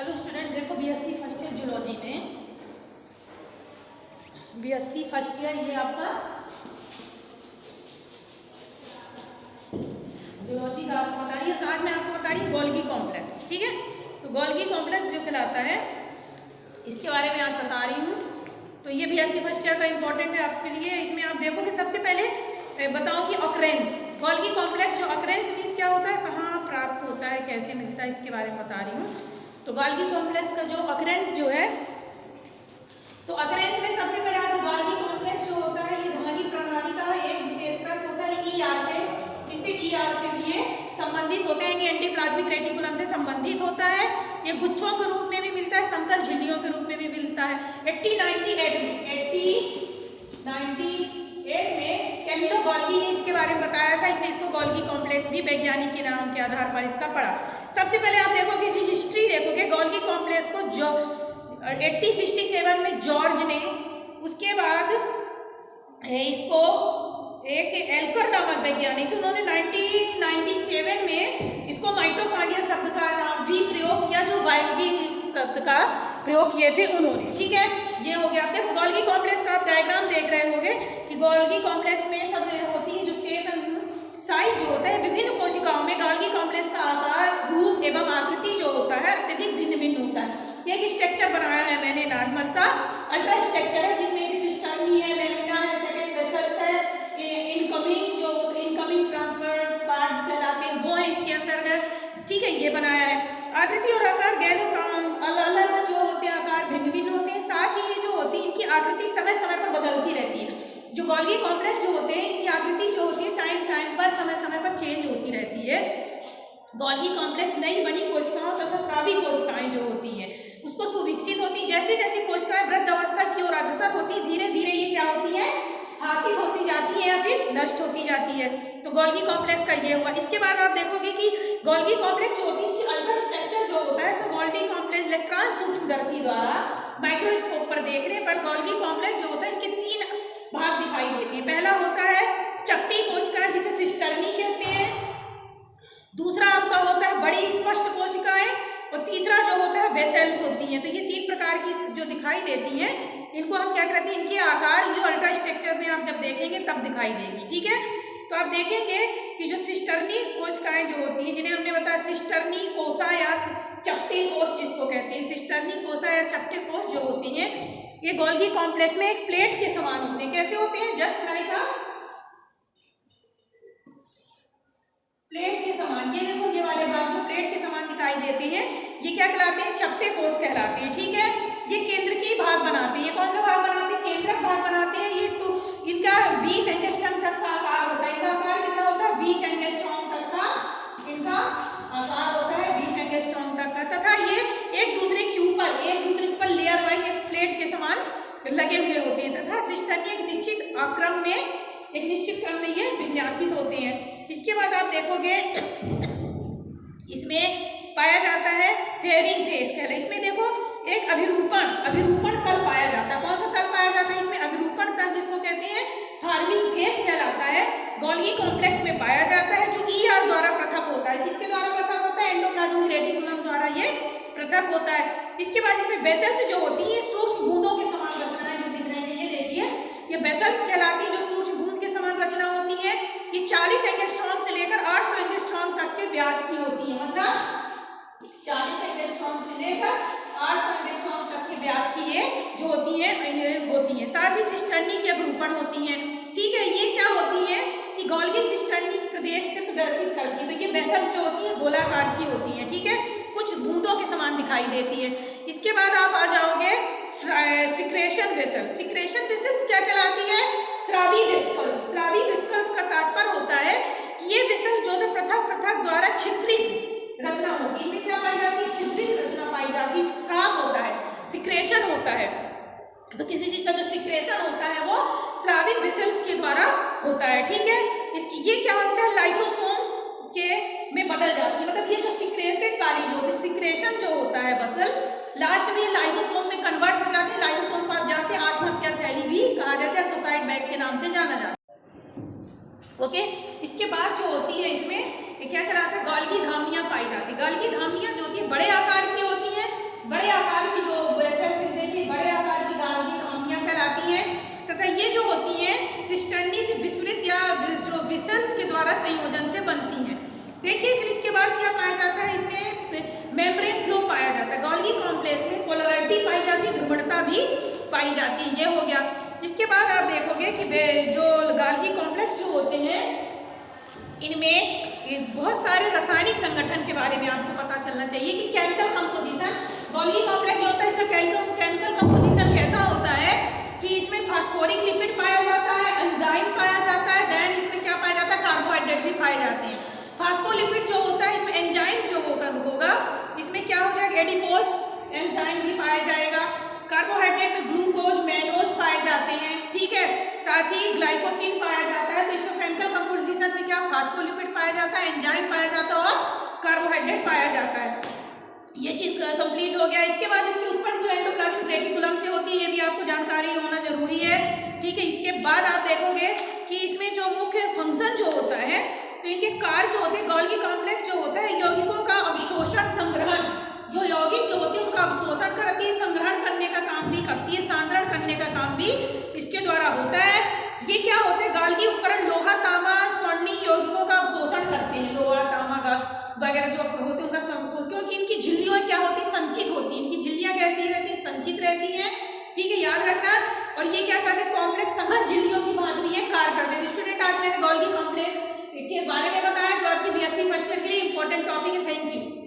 Hello student, देखो BSc first year zoology में BSc first year ये आपका जूलॉजी का आपको बता रही है। आज मैं आपको बता रही हूँ गोल्गी कॉम्प्लेक्स। ठीक है, तो गोल्गी कॉम्प्लेक्स जो कहलाता है इसके बारे में आज बता रही हूँ। तो ये बीएससी फर्स्ट ईयर का इंपॉर्टेंट है आपके लिए। इसमें आप देखोगे सबसे पहले बताऊँ कि ऑकरेंस गोल्गी कॉम्प्लेक्स जो ऑकरेंस मीन्स क्या होता है, कहाँ प्राप्त होता है, कैसे मिलता है, इसके बारे में बता रही हूँ। तो गोल्गी कॉम्प्लेक्स का जो ऑकरेंस जो है, तो ऑकरेंस में सबसे पहले आप गोल्गी कॉम्प्लेक्स जो होता है ये धमनी प्रणाली का एक विशेषकर होता है ईआर से, इससे ईआर से भी ये संबंधित होता है, एंटीप्लाज्मिक रेटिकुलम से संबंधित होता है। ये गुच्छों के रूप में भी मिलता है, समतल झिल्लियों के रूप में भी मिलता है। 1898 में कैमिलो गोल्गी ने इसके बारे में बताया था, इसलिए इसको गोल्गी कॉम्प्लेक्स भी वैज्ञानिक के नाम के आधार पर इसका पड़ा। सबसे पहले आप देखोगे हिस्ट्री देखोगे गोल्गी कॉम्प्लेक्स को जो 1867 में जॉर्ज ने, उसके बाद इसको एक एल्कर नामक वैज्ञानिक थे, उन्होंने 1997 में इसको माइटोकॉन्ड्रिया शब्द का नाम भी प्रयोग किया, जो गोल्गी शब्द का प्रयोग किए थे उन्होंने। ठीक है, ये हो गया। आपके गोल्गी कॉम्प्लेक्स का आप डायग्राम देख रहे होंगे कि गोल्गी कॉम्प्लेक्स में सब होती है जो शेप साइज जो होता है विभिन्न कोशिकाओं में गोल्गी कॉम्प्लेक्स का आकार, रूप एवं आकृति जो होता है अत्यधिक भिन्न भिन्न होता है। एक स्ट्रक्चर बनाया है मैंने नॉर्मल सा अल्ट्रा स्ट्रक्चर है, जिसमें एक सिस्टम भी है, लेमिना है, सेकंड वेसल्स है, इनकमिंग ट्रांसफर पार्ट कहलाते हैं वो है इसके अंतर्गत। ठीक है, ये बनाया है। आकृति और आकार गैरों का अलग जो होते हैं, आकार भिन्न भिन्न होते हैं। साथ ही ये जो होती है इनकी आकृति समय समय पर बदलती रहती है। जो गोल्गी कॉम्प्लेक्स जो होते हैं इनकी आकृति जो होती है टाइम पर समय पर चेंज होती रहती है। गोल्गी कॉम्प्लेक्स नई बनी कोशिकाओं तथा स्रावी कोशिकाएं जो होती हैं उसको सुविकसित होती, जैसे जैसे कोशिकाएं वृद्ध अवस्था की ओर अग्रसर होती धीरे धीरे ये क्या होती है, हासिल होती जाती है या फिर नष्ट होती जाती है। तो गोल्गी कॉम्प्लेक्स का ये हुआ। इसके बाद आप देखोगे कि गोल्गी कॉम्प्लेक्स जो होती है इसकी अल्ट्रा स्ट्रक्चर जो होता है, तो गोल्गी कॉम्प्लेक्स इलेक्ट्रॉन सूक्ष्मदर्शी द्वारा माइक्रोस्कोप पर देखने पर गोल्गी कॉम्प्लेक्स जो होता है इसके 3 भाग दिखाई देते हैं। पहला होता है चपटी कोशिकाएं जिसे सिस्टर्नी कहते हैं, दूसरा आपका होता है बड़ी स्पष्ट कोशिकाएं, और तीसरा जो होता है वेसल्स होती हैं। तो ये 3 प्रकार की जो दिखाई देती हैं इनको हम क्या कहते हैं, इनके आकार जो अल्ट्रा स्ट्रक्चर में आप जब देखेंगे तब दिखाई देगी। ठीक है, तो आप देखेंगे कि जो सिस्टर्नी कोशिकाएं जो होती हैं जिन्हें हमने बताया सिस्टर्नी कोसा या चपटे कोष जिसको कहते हैं, सिस्टर्नी कोसा या चपटे कोष जो होती हैं ये गोल्गी कॉम्प्लेक्स में एक प्लेट के समान होते हैं। कैसे होते हैं, जस्ट लाइक अ प्लेट के समान। ये देखो ये वाले भाग जो प्लेट के समान दिखाई देते हैं ये क्या कहलाते हैं, चपटे कोष कहलाते हैं। ठीक है, ये केंद्रकीय भाग बनाते हैं। ये कौन सा भाग बनाते हैं, केंद्रक भाग बनाते हैं। ये इनका 20 एंगस्ट्रॉम तक का आकार होता है। इनका आकार कितना होता है, 20 एंगस्ट्रॉम तक का इनका आकार होता है, 20 एंगस्ट्रॉम तक का। तथा ये एक दूसरे के ऊपर लेयर वाइज एक प्लेट के समान लगे हुए होते हैं। तथा सिस्टर्नी एक निश्चित क्रम में ये विन्यासित होते हैं। इसके बाद आप देखोगे इसमें पाया जाता है फेयरिंग फेस कहला। इसमें देखो एक अभिरूपण तल पाया जाता है। कौन सा तल पाया जाता है इसमें, अभिरूपण तल जिसको कहते हैं फार्मिंग फेस कहलाता है। गोल्गी कॉम्प्लेक्स में पाया जाता है जो ईआर द्वारा पृथक होता है। किसके द्वारा पृथक होता है, एंडोप्लाज्मिक रेटिकुलम द्वारा ये पृथक होता है। इसके बाद इसमें वेसल्स जो होती है सूक्ष्म बूंदों के समान रचनाएं जो दिख रही है, ये देखिए ये वेसल्स कहलाती है जो सूक्ष्म बूंद के समान रचना होती है। ये 40 एंगस्ट्रॉम से लेकर 800 एंगस्ट्रॉम तक के व्यास की होती है। मतलब 40 एंगस्ट्रॉम से लेकर 800 एंगस्ट्रॉम तक के व्यास की ये जो होती है। साथ ही सिस्टर्नी की अभिरूपण होती हैं। ठीक है, ये क्या होती है कि गोल्गी सिस्टर्नी प्रदेश से प्रदर्शित करती है। तो ये वेसल्स जो होती है गोलाकार की होती है। ठीक है, कुछ बूंदों के समान दिखाई देती है। इसके बाद आप आ जाओगे सिक्रेशन वेसल्स। सिक्रेशन वेसल्स क्या कहलाती है, स्रावी वेसिकल्स। स्रावी वेसिकल्स का तात्पर्य होता है कि ये वेसल जो है पृथक द्वारा छिद्रित रचना होती है। इनमें क्या पाई जाती है, छिद्रित रचना पाई जाती है। स्राव होता है, सिक्रेशन होता है। तो किसी चीज का जो सिक्रेशन होता है वो स्रावित वेसल्स के द्वारा होता है। ठीक है, इसकी ये क्या होता है, लाइसोसोम के में बदल जाती है। मतलब ये जो सिक्रेटेड वाली जो सिक्रेशन जो होता है वेसल लास्ट में ये लाइसोसोम में कन्वर्ट हो जाते हैं। लाइसोसोम को आप जानते हैं आत्महत्या थैली भी कहा जाता है, सुसाइड बैग के नाम से जाना जाता है। ओके, इसके बाद जो होती है इसमें क्या कहलाता है, गोल्गी धामनियां पाई जाती है। गोल्गी धामनियां जो होती है बड़े आकार की होती हैं कि जो गाल्गी कॉम्प्लेक्स जो होते हैं इनमें बहुत सारे रासायनिक संगठन के बारे में आपको पता चलना चाहिए कि केमिकल कंपोजिशन गोल्गी कॉम्प्लेक्स जो होता है इसका केमिकल कंपोजिशन कैसा होता है कि इसमें फास्फोरिक लिपिड पाया जाता है, एंजाइम पाया जाता है, देन इसमें क्या पाया जाता है, कार्बोहाइड्रेट भी पाए जाते हैं। फास्फोलिपिड जो होता है इसमें एंजाइम जो होगा इसमें क्या हो जाएगा, एडिपोज एंजाइम भी पाया जाएगा। कार्बोहाइड्रेट में ग्लूकोज मैनोज पाए जाते हैं, ठीक है, साथ ही ग्लाइकोसिन पाया जाता है। तो इसमें केमिकल कंपोजिशन में क्या फास्फोलिपिड पाया जाता है, एंजाइम पाया जाता है और कार्बोहाइड्रेट पाया जाता है। ये चीज कंप्लीट हो गया। इसके बाद इसके ऊपर जो एंडोप्लाज्मिक रेटिकुलम से होती है ये भी आपको जानकारी होना जरूरी है, ठीक है। इसके बाद आप देखोगे कि इसमें जो मुख्य फंक्शन जो होता है तो इनके कार्य जो होते हैं, गोल्गी कॉम्प्लेक्स जो होता है यौगिकों का अवशोषण संग्रहण, जो यौगिक जो होते हैं उनका अवशोषण करती है, संग्रहण करने का काम भी करती है, सांद्रण करने का काम भी इसके द्वारा होता है। ये क्या होते हैं, गाल्गी उपकरण लोहा तांबा स्वर्णीय यौगिकों का अवशोषण करते हैं, लोहा तांबा वगैरह जो होते हैं उनका अवशोषण, क्योंकि इनकी झिल्लियां क्या होती है, संचित होती है, इनकी झिल्लियां कैसी रहती है, संचित रहती है, ठीक है, याद रखना। और ये क्या करते हैं, कॉम्प्लेक्स संघन झिल्लियों की भांति ये कार्य करते हैं। स्टूडेंट आज मैंने गोल्गी कॉम्प्लेक्स के बारे में बताया जो आपकी BSc फर्स्ट ईयर के लिए इंपॉर्टेंट टॉपिक है। Thank you.